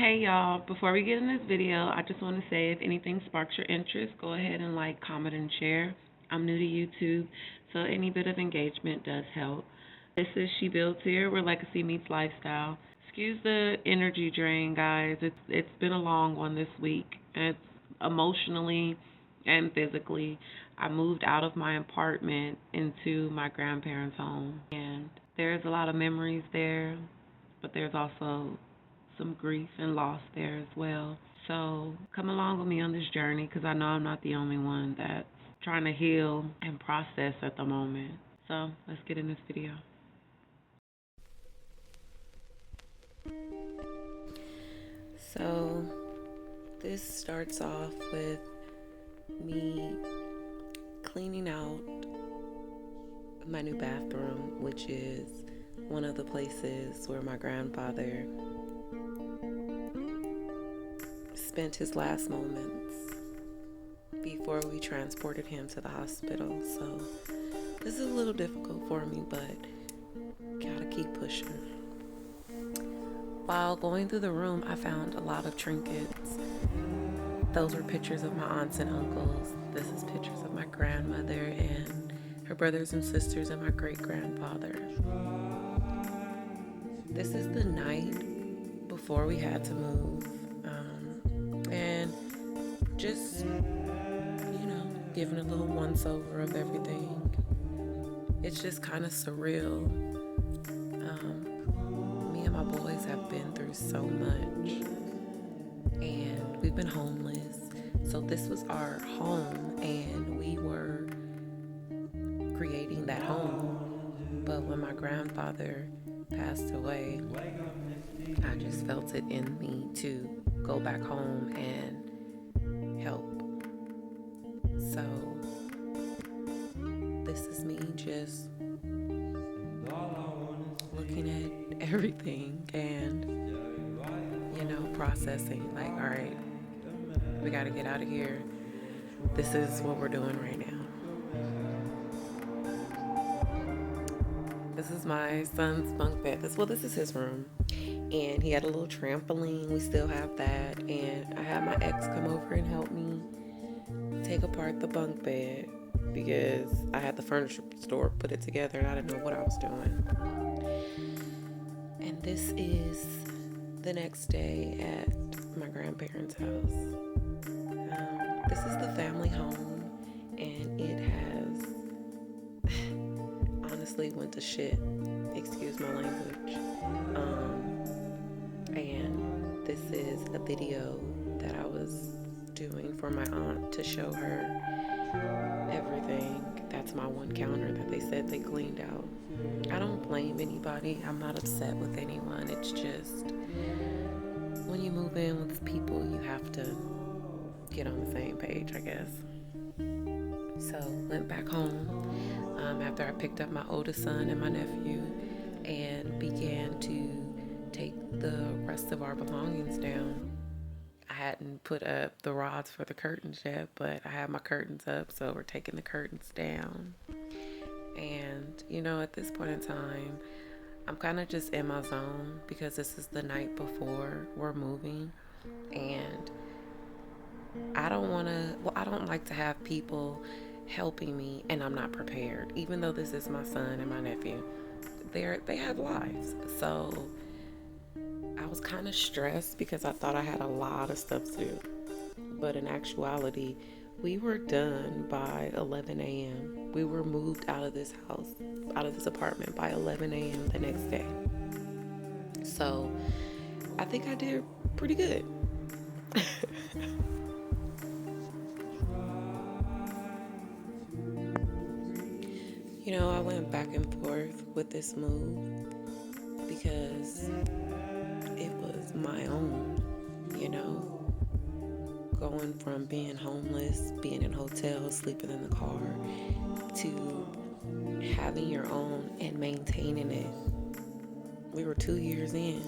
Hey y'all, before we get in this video, I just want to say if anything sparks your interest, go ahead and like, comment, and share. I'm new to YouTube, so any bit of engagement does help. This is She Builds Here, where legacy meets lifestyle. Excuse the energy drain, guys. It's been a long one this week. It's emotionally and physically. I moved out of my apartment into my grandparents' home, and there's a lot of memories there, but there's also some grief and loss there as well. So come along with me on this journey because I know I'm not the only one that's trying to heal and process at the moment. So let's get in this video. So this starts off with me cleaning out my new bathroom, which is one of the places where my grandfather spent his last moments before we transported him to the hospital. So this is a little difficult for me, but gotta keep pushing. While going through the room, I found a lot of trinkets. Those were pictures of my aunts and uncles. This is pictures of my grandmother and her brothers and sisters and my great-grandfather. This is the night before we had to move. And just, giving a little once-over of everything. It's just kind of surreal. Me and my boys have been through so much, and we've been homeless. So this was our home, and we were creating that home. But when my grandfather passed away, I just felt it in me to go back home and help. So this is me just looking at everything and processing, like, all right, we got to get out of here. This is what we're doing right now. This is my son's bunk bed. This is his room. And he had a little trampoline. We still have that. And I had my ex come over and help me take apart the bunk bed because I had the furniture store put it together and I didn't know what I was doing. And this is the next day at my grandparents' house. This is the family home, and it has honestly went to shit. Excuse my language. And this is a video that I was doing for my aunt to show her everything. That's my one counter that they said they cleaned out. I don't blame anybody. I'm not upset with anyone. It's just when you move in with people, you have to get on the same page, I guess. So went back home after I picked up my oldest son and my nephew and began to take the rest of our belongings down. I hadn't put up the rods for the curtains yet, but I have my curtains up, so we're taking the curtains down. And, at this point in time, I'm kind of just in my zone because this is the night before we're moving. And I don't like to have people helping me and I'm not prepared. Even though this is my son and my nephew, they have lives. So I was kind of stressed because I thought I had a lot of stuff to do. But in actuality, we were done by 11 a.m. We were moved out of this house, out of this apartment by 11 a.m. the next day. So I think I did pretty good. I went back and forth with this move because it was my own, going from being homeless, being in hotels, sleeping in the car, to having your own and maintaining it. We were 2 years in,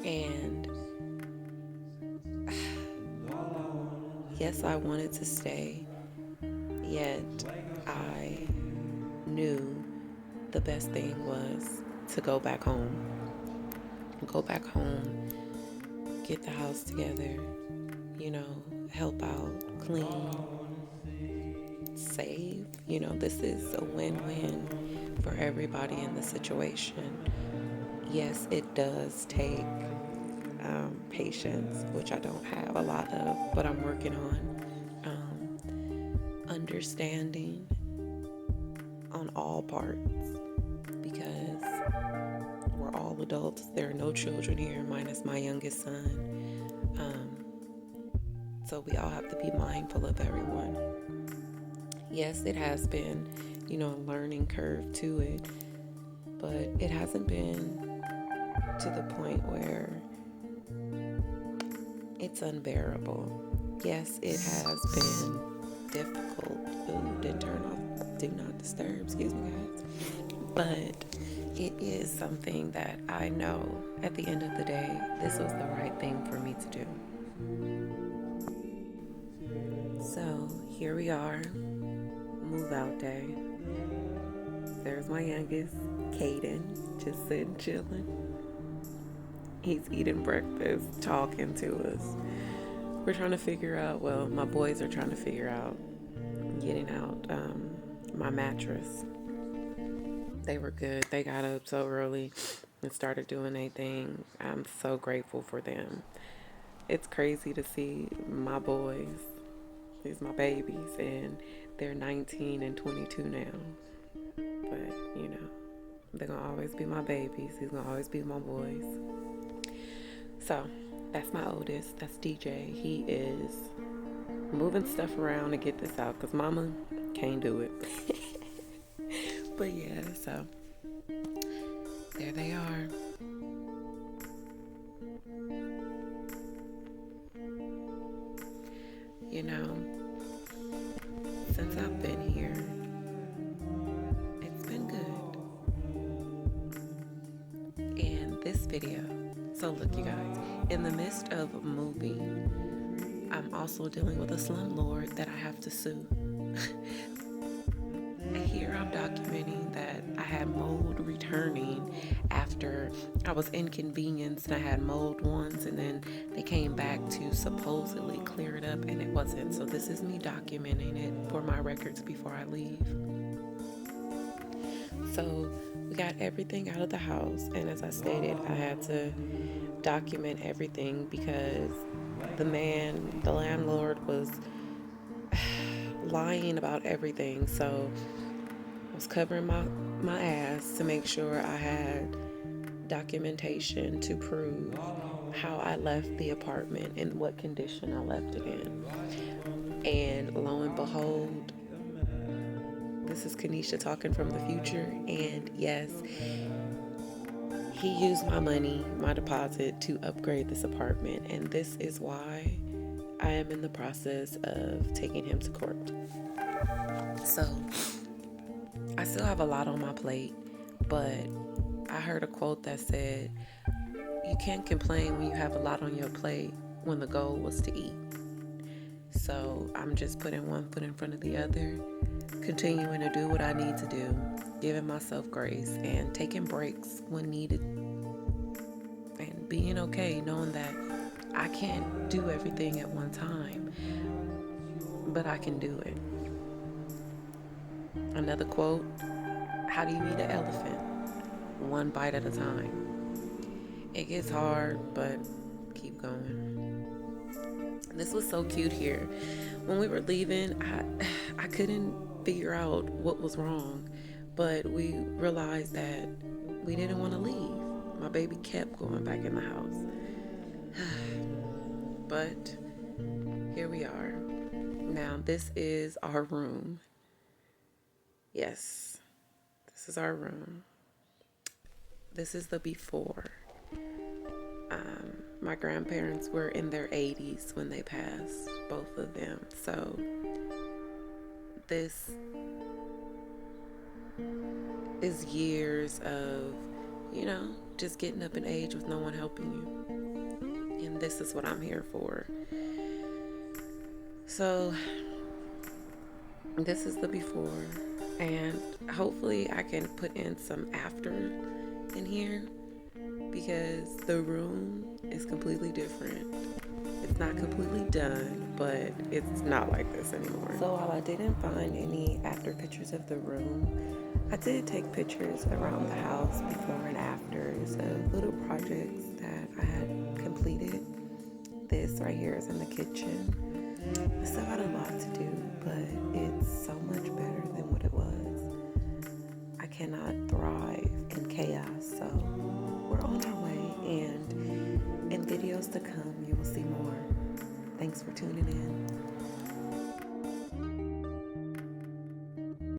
and yes, I wanted to stay, yet I knew the best thing was to go back home get the house together, help out, clean, save. This is a win-win for everybody in the situation. Yes, it does take patience, which I don't have a lot of, but I'm working on. Understanding on all parts, because we're all adults. There are no children here, minus my youngest son. So we all have to be mindful of everyone. Yes, it has been, a learning curve to it, but it hasn't been to the point where it's unbearable. Yes, it has been difficult. Ooh, didn't turn off Do Not Disturb, excuse me, guys. But it is something that I know at the end of the day, this was the right thing for me to do. So here we are, move out day. There's my youngest, Caden, just sitting chilling. He's eating breakfast, talking to us. We're trying to figure out, my boys are trying to figure out getting out my mattress. They were good. They got up so early and started doing their thing. I'm so grateful for them. It's crazy to see my boys, these my babies, and they're 19 and 22 now. But, they're going to always be my babies. He's going to always be my boys. So, that's my oldest. That's DJ. He is moving stuff around to get this out because mama can't do it. But yeah, so there they are. Since I've been here, it's been good. And this video, so look you guys, in the midst of moving, I'm also dealing with a slumlord that I have to sue. Here I'm documenting that I had mold returning after I was inconvenienced, and I had mold once, and then they came back to supposedly clear it up, and it wasn't. So this is me documenting it for my records before I leave. So we got everything out of the house, and as I stated, I had to document everything because the landlord was lying about everything. So I was covering my ass to make sure I had documentation to prove how I left the apartment and what condition I left it in. And lo and behold, this is Kanisha talking from the future, and yes, he used my money, my deposit, to upgrade this apartment, and this is why I am in the process of taking him to court. So I still have a lot on my plate, but I heard a quote that said, you can't complain when you have a lot on your plate when the goal was to eat. So I'm just putting one foot in front of the other, continuing to do what I need to do, giving myself grace and taking breaks when needed, and being okay knowing that I can't do everything at one time, but I can do it. Another quote, how do you eat an elephant? One bite at a time. It gets hard, but keep going. This was so cute here. When we were leaving, I couldn't figure out what was wrong, but we realized that we didn't want to leave. My baby kept going back in the house. But here we are. Now, this is our room. Yes, this is our room. This is the before. My grandparents were in their 80s when they passed, both of them. So this is years of, just getting up in age with no one helping you. And this is what I'm here for. So this is the before. And hopefully I can put in some after in here. because the room is completely different. It's not completely done, but it's not like this anymore. So while I didn't find any after pictures of the room, I did take pictures around the house before and afters of little projects that I had completed. This right here is in the kitchen. I still got a lot to do, but it's so much better than what it was. I cannot thrive in chaos, so we're on our way, and in videos to come, you will see more. Thanks for tuning in.